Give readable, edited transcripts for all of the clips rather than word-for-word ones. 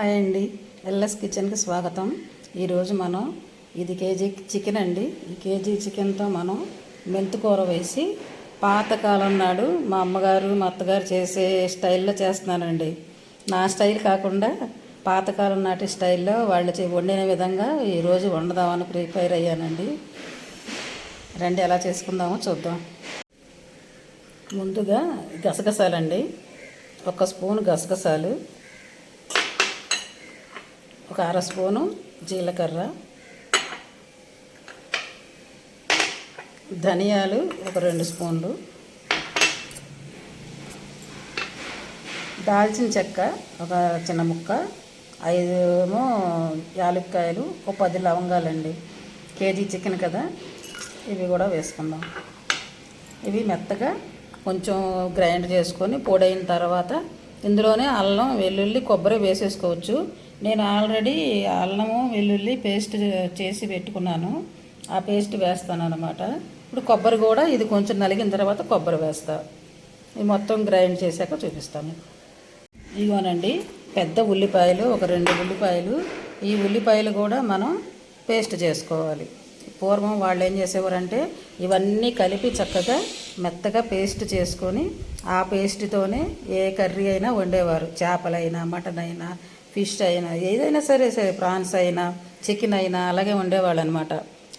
Hi అండి, LS కిచెన్కి స్వాగతం. ఈరోజు మనం ఇది కేజీ చికెన్ అండి. ఈ కేజీ చికెన్తో మనం మెంతికూర వేసి పాతకాలం నాడు మా అమ్మగారు మా అత్తగారు చేసే స్టైల్లో చేస్తున్నానండి. నా స్టైల్ కాకుండా పాతకాలం నాటి స్టైల్లో వాళ్ళు వండిన విధంగా ఈరోజు వండుదామని ప్రిపేర్ అయ్యానండి. రండి ఎలా చేసుకుందామో చూద్దాం. ముందుగా గసగసాలండి, 1 స్పూన్ గసగసాలు, 1 అర స్పూను జీలకర్ర, ధనియాలు 2 స్పూన్లు, దాల్చిన చెక్క 1 చిన్న ముక్క, 5 యాలక్కాయలు, 10 లవంగాలండి. కేజీ చికెన్ కదా, ఇవి కూడా వేసుకుందాం. ఇవి మెత్తగా కొంచెం గ్రైండ్ చేసుకొని పొడైన తర్వాత ఇందులోనే అల్లం వెల్లుల్లి కొబ్బరి వేసేసుకోవచ్చు. నేను ఆల్రెడీ అల్లము వెల్లుల్లి పేస్ట్ చేసి పెట్టుకున్నాను, ఆ పేస్ట్ వేస్తాను అన్నమాట. ఇప్పుడు కొబ్బరి కూడా ఇది కొంచెం నలిగిన తర్వాత కొబ్బరి వేస్తా. ఇది మొత్తం గ్రైండ్ చేశాక చూపిస్తాను. ఇదిగోనండి, పెద్ద ఉల్లిపాయలు 2 ఉల్లిపాయలు. ఈ ఉల్లిపాయలు కూడా మనం పేస్ట్ చేసుకోవాలి. పూర్వం వాళ్ళు ఏం చేసేవారంటే ఇవన్నీ కలిపి చక్కగా మెత్తగా పేస్ట్ చేసుకొని ఆ పేస్ట్తోనే ఏ కర్రీ అయినా వండేవారు. చేపలైనా, మటన్ అయినా, ఫిష్ అయినా, ఏదైనా సరే ప్రాన్స్ అయినా, చికెన్ అయినా అలాగే వండేవాళ్ళు అనమాట.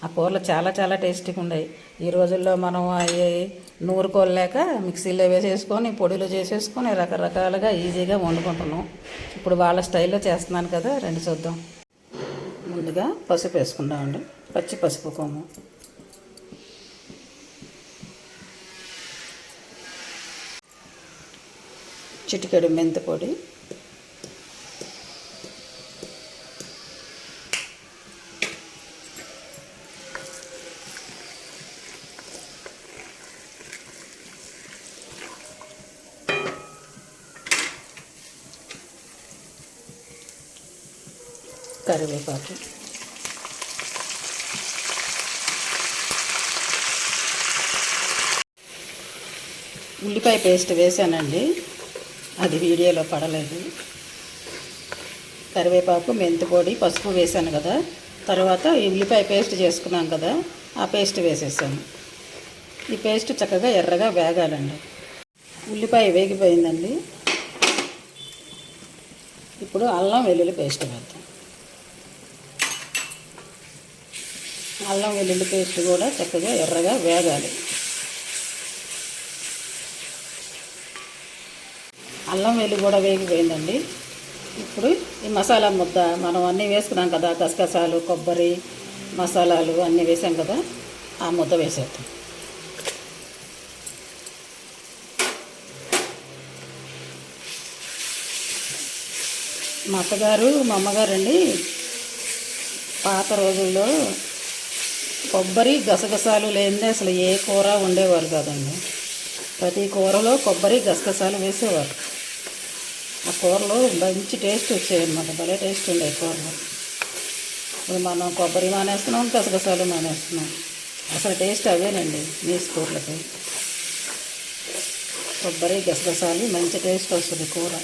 ఆ కూరలు చాలా చాలా టేస్టీగా ఉండేవి. ఈ రోజుల్లో మనం నూరుకోలేక మిక్సీలో వేసేసుకొని పొడిలో చేసేసుకొని రకరకాలుగా ఈజీగా వండుకుంటున్నాం. ఇప్పుడు వాళ్ళ స్టైల్లో చేస్తున్నాను కదా, రండి చూద్దాం. ముందుగా పసుపు వేసుకుందామండి, పచ్చి పసుపు కొమ్ము, చిటికెడు మెంతి పొడి, కరివేపాకు, ఉల్లిపాయ పేస్ట్ వేసానండి, అది వీడియోలో పడలేదు. కరివేపాకు, మెంతి పొడి, పసుపు వేసాను కదా, తర్వాత ఈ ఉల్లిపాయ పేస్ట్ చేసుకున్నాం కదా, ఆ పేస్ట్ వేసేసాను. ఈ పేస్ట్ చక్కగా ఎర్రగా వేగాలండి. ఉల్లిపాయ వేగిపోయిందండి. ఇప్పుడు అల్లం వెల్లుల్లి పేస్ట్ వేద్దాం. అల్లం వెల్లుల్లి పేస్ట్ కూడా చక్కగా ఎర్రగా వేగాలి. అల్లం వెల్లుల్లి కూడా వేగిపోయిందండి. ఇప్పుడు ఈ మసాలా ముద్ద మనం అన్నీ వేసుకున్నాం కదా, గసగసాలు, కొబ్బరి, మసాలాలు అన్నీ వేసాం కదా, ఆ ముద్ద వేసేద్దాం. మా అత్తగారు మా అమ్మగారు అండి పాత రోజుల్లో కొబ్బరి గసగసాలు లేనిదే అసలు ఏ కూర వండేవారు కాదండి. ప్రతి కూరలో కొబ్బరి గసగసాలు వేసేవారు. ఆ కూరలో మంచి టేస్ట్ వచ్చాయన్నమాట, భలే టేస్ట్ ఉండేవి కూరలో. ఇప్పుడు మనం కొబ్బరి మానేస్తున్నాం, గసగసాలు మానేస్తున్నాం. అసలు టేస్ట్ అవేనండి నీసు కూరలకి. కొబ్బరి గసగసాలు మంచి టేస్ట్ వస్తుంది కూర.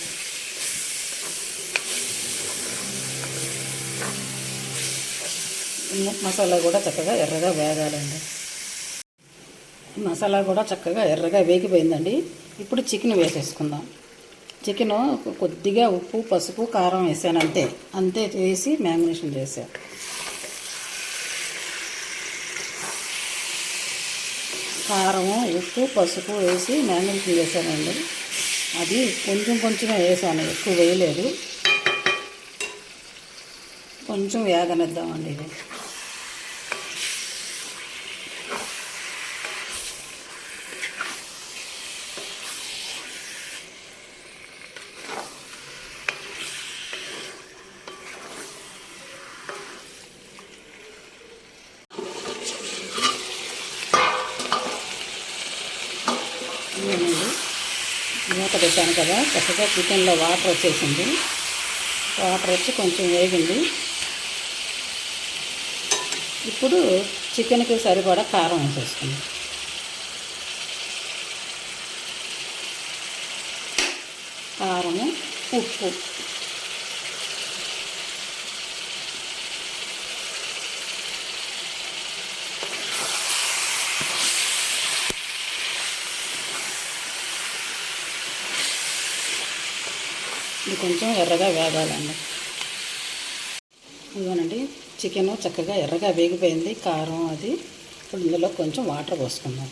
మసాలా కూడా చక్కగా ఎర్రగా వేగాలండి. మసాలా కూడా చక్కగా ఎర్రగా వేగిపోయిందండి. ఇప్పుడు చికెన్ వేసేసుకుందాం. చికెను కొద్దిగా ఉప్పు, పసుపు, కారం వేసాను, అంతే వేసి మ్యారినేషన్ చేశాను. కారము, ఉప్పు, పసుపు వేసి మ్యారినేషన్ చేశానండి. అది కొంచెం వేసాను, ఎక్కువ వేయలేదు. కొంచెం వేగనిద్దామండి. ఇది మూత పెట్టాను కదా, చక్కగా చికెన్లో వాటర్ వచ్చేసింది. వాటర్ వచ్చి కొంచెం వేగింది. ఇప్పుడు చికెన్కి సరిపడా కారం వేసేసుకుందాం. కారము, ఉప్పు, ఇది కొంచెం ఎర్రగా వేగాలండి. ఇదిగోనండి, చికెన్ చక్కగా ఎర్రగా వేగిపోయింది. కారం అది ఇప్పుడు ఇందులో కొంచెం వాటర్ పోసుకుందాం.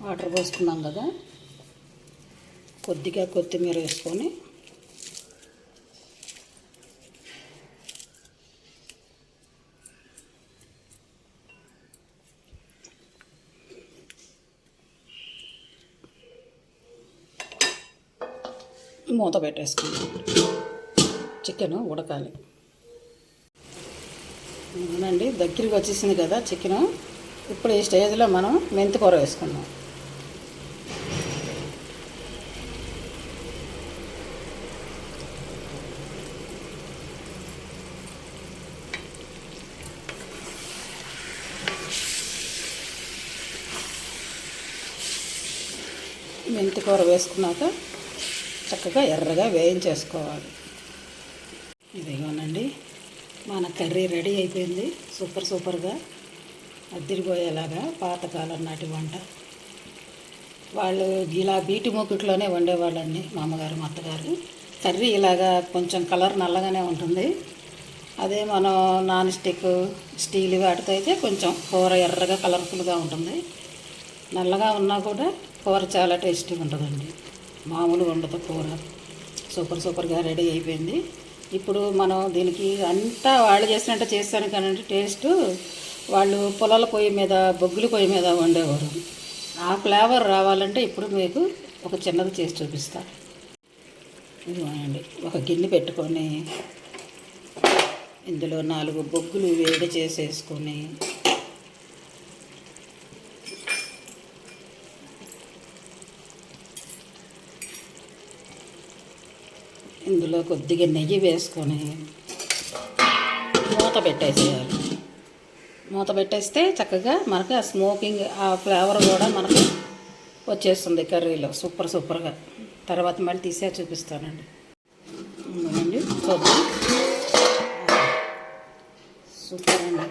వాటర్ పోసుకున్నాం కదా, కొద్దిగా కొత్తిమీర వేసుకొని మూత పెట్టేసుకున్నాం. చికెన్ ఉడకాలి. అవునండి, దగ్గరికి వచ్చేసింది కదా చికెను. ఇప్పుడు ఈ స్టేజ్లో మనం మెంతికూర వేసుకుందాం. మెంతికూర వేసుకున్నాక చక్కగా ఎర్రగా వేయించేసుకోవాలి. ఇదిగోనండి, మన కర్రీ రెడీ అయిపోయింది. సూపర్గా అద్దిరిపోయేలాగా పాతకాలం నాటి వంట. వాళ్ళు ఇలా బీటి మూకుట్లోనే వండేవాళ్ళండి, మా అమ్మగారు మా అత్తగారు. కర్రీ ఇలాగా కొంచెం కలర్ నల్లగానే ఉంటుంది. అదే మనం నాన్ స్టిక్ స్టీల్ వాటితో అయితే కొంచెం కూర ఎర్రగా కలర్ఫుల్గా ఉంటుంది. నల్లగా ఉన్నా కూడా కూర చాలా టేస్టీగా ఉంటుందండి. మామూలుగా ఉండదు కూర. సూపర్గా రెడీ అయిపోయింది. ఇప్పుడు మనం దీనికి అంతా వాళ్ళు చేసినట్టు చేస్తాను కానీ టేస్ట్ వాళ్ళు పొలాల పొయ్యి మీద బొగ్గుల పొయ్యి మీద వండేవారు. ఆ ఫ్లేవర్ రావాలంటే ఇప్పుడు మీకు ఒక చిన్నది చేసి చూపిస్తా. ఇదిగోనండి, ఒక గిన్నె పెట్టుకొని ఇందులో 4 బొగ్గులు వేడి చేసేసుకొని ఇందులో కొద్దిగా నెయ్యి వేసుకొని మూత పెట్టేసేయాలి. మూత పెట్టేస్తే చక్కగా మనకు ఆ స్మోకింగ్ ఆ ఫ్లేవర్ కూడా మనకు వచ్చేస్తుంది కర్రీలో సూపర్గా. తర్వాత మళ్ళీ తీసే చూపిస్తానండి. చూద్దాం. సూపర్ అండి.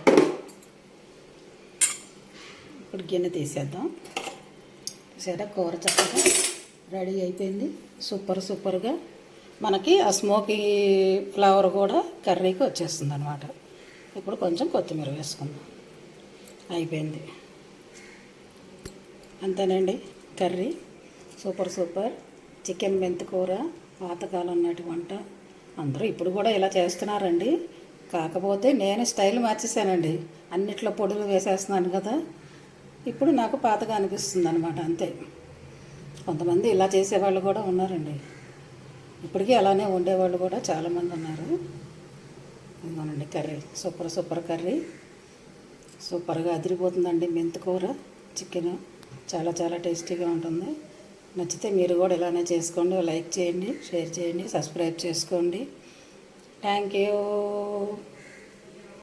ఇప్పుడు గిన్నె తీసేద్దాం. తీసేట కూర చక్కగా రెడీ అయిపోయింది. సూపర్గా మనకి ఆ స్మోకీ ఫ్లేవర్ కూడా కర్రీకి వచ్చేస్తుంది అనమాట. ఇప్పుడు కొంచెం కొత్తిమీర వేసుకుందాం. అయిపోయింది. అంతేనండి, కర్రీ సూపర్ చికెన్ మెంతికూర పాతకాలం నాటి వంట. అందరూ ఇప్పుడు కూడా ఇలా చేస్తున్నారండి. కాకపోతే నేను స్టైల్ మార్చేసానండి. అన్నిట్లో పొడులు వేసేస్తున్నాను కదా, ఇప్పుడు నాకు పాతగా అనిపిస్తుంది అనమాట. అంతే. కొంతమంది ఇలా చేసేవాళ్ళు కూడా ఉన్నారండి. ఇప్పటికీ అలానే వండేవాళ్ళు కూడా చాలామంది ఉన్నారు. ఇదిగోనండి కర్రీ, సూపర్ కర్రీ. సూపర్గా అదిరిపోతుందండి. మెంతికూర చికెన్ చాలా టేస్టీగా ఉంటుంది. నచ్చితే మీరు కూడా ఇలానే చేసుకోండి. లైక్ చేయండి, షేర్ చేయండి, సబ్స్క్రైబ్ చేసుకోండి. Thank you.